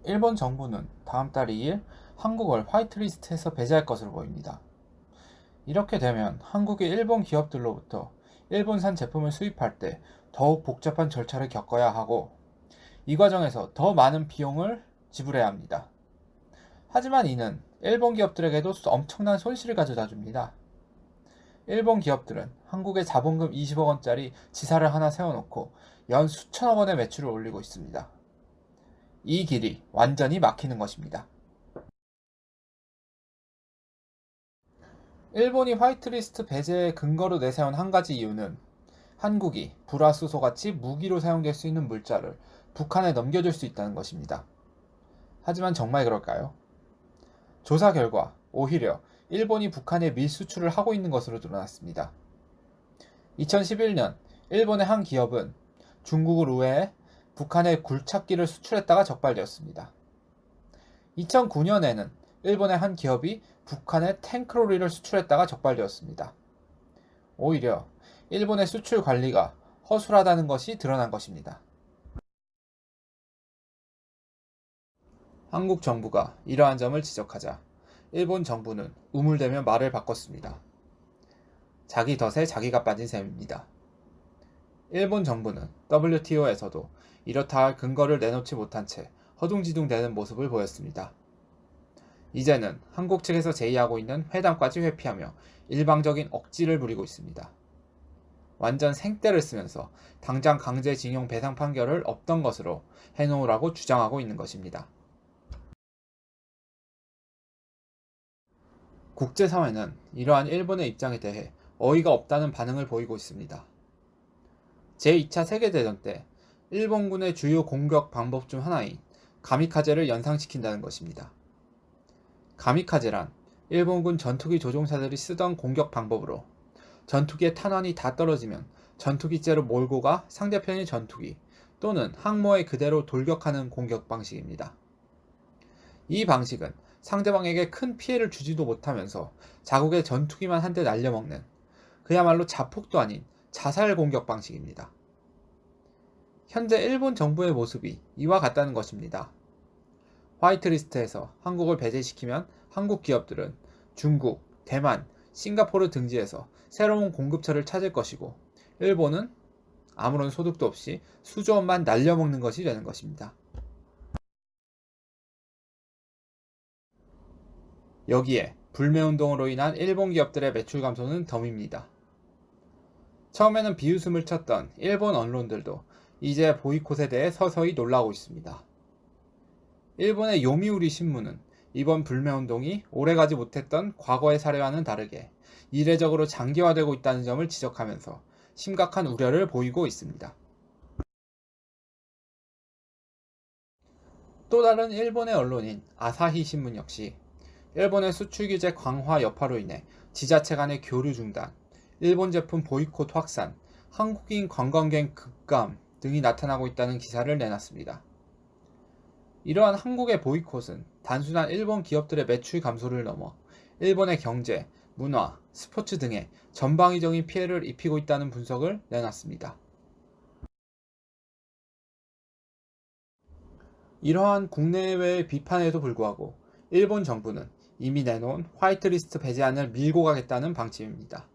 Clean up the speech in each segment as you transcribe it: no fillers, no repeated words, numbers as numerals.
일본 정부는 다음 달 2일 한국을 화이트리스트에서 배제할 것으로 보입니다. 이렇게 되면 한국이 일본 기업들로부터 일본산 제품을 수입할 때 더욱 복잡한 절차를 겪어야 하고, 이 과정에서 더 많은 비용을 지불해야 합니다. 하지만 이는 일본 기업들에게도 엄청난 손실을 가져다 줍니다. 일본 기업들은 한국에 자본금 20억 원짜리 지사를 하나 세워놓고 연 수천억 원의 매출을 올리고 있습니다. 이 길이 완전히 막히는 것입니다. 일본이 화이트리스트 배제의 근거로 내세운 한 가지 이유는 한국이 불화수소같이 무기로 사용될 수 있는 물자를 북한에 넘겨줄 수 있다는 것입니다. 하지만 정말 그럴까요? 조사 결과 오히려 일본이 북한에 밀수출을 하고 있는 것으로 드러났습니다. 2011년 일본의 한 기업은 중국을 우회해 북한에 굴착기를 수출했다가 적발되었습니다. 2009년에는 일본의 한 기업이 북한에 탱크로리를 수출했다가 적발되었습니다. 오히려 일본의 수출 관리가 허술하다는 것이 드러난 것입니다. 한국 정부가 이러한 점을 지적하자 일본 정부는 우물대며 말을 바꿨습니다. 자기 덫에 자기가 빠진 셈입니다. 일본 정부는 WTO에서도 이렇다 할 근거를 내놓지 못한 채 허둥지둥대는 모습을 보였습니다. 이제는 한국 측에서 제의하고 있는 회담까지 회피하며 일방적인 억지를 부리고 있습니다. 완전 생떼를 쓰면서 당장 강제징용 배상 판결을 없던 것으로 해놓으라고 주장하고 있는 것입니다. 국제사회는 이러한 일본의 입장에 대해 어이가 없다는 반응을 보이고 있습니다. 제2차 세계대전 때 일본군의 주요 공격 방법 중 하나인 가미카제를 연상시킨다는 것입니다. 가미카제란 일본군 전투기 조종사들이 쓰던 공격 방법으로 전투기의 탄환이 다 떨어지면 전투기째로 몰고 가 상대편의 전투기 또는 항모에 그대로 돌격하는 공격 방식입니다. 이 방식은 상대방에게 큰 피해를 주지도 못하면서 자국의 전투기만 한 대 날려먹는 그야말로 자폭도 아닌 자살 공격 방식입니다. 현재 일본 정부의 모습이 이와 같다는 것입니다. 화이트리스트에서 한국을 배제시키면 한국 기업들은 중국, 대만, 싱가포르 등지에서 새로운 공급처를 찾을 것이고, 일본은 아무런 소득도 없이 수조 원만 날려먹는 것이 되는 것입니다. 여기에 불매운동으로 인한 일본 기업들의 매출 감소는 덤입니다. 처음에는 비웃음을 쳤던 일본 언론들도 이제 보이콧에 대해 서서히 놀라고 있습니다. 일본의 요미우리 신문은 이번 불매운동이 오래가지 못했던 과거의 사례와는 다르게 이례적으로 장기화되고 있다는 점을 지적하면서 심각한 우려를 보이고 있습니다. 또 다른 일본의 언론인 아사히 신문 역시 일본의 수출 규제 강화 여파로 인해 지자체 간의 교류 중단, 일본 제품 보이콧 확산, 한국인 관광객 급감 등이 나타나고 있다는 기사를 내놨습니다. 이러한 한국의 보이콧은 단순한 일본 기업들의 매출 감소를 넘어 일본의 경제, 문화, 스포츠 등에 전방위적인 피해를 입히고 있다는 분석을 내놨습니다. 이러한 국내외의 비판에도 불구하고 일본 정부는 이미 내놓은 화이트리스트 배제안을 밀고 가겠다는 방침입니다.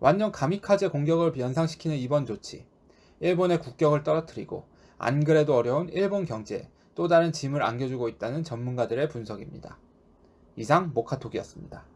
완전 가미카제 공격을 연상시키는 이번 조치, 일본의 국격을 떨어뜨리고 안 그래도 어려운 일본 경제에 또 다른 짐을 안겨주고 있다는 전문가들의 분석입니다. 이상 모카톡이었습니다.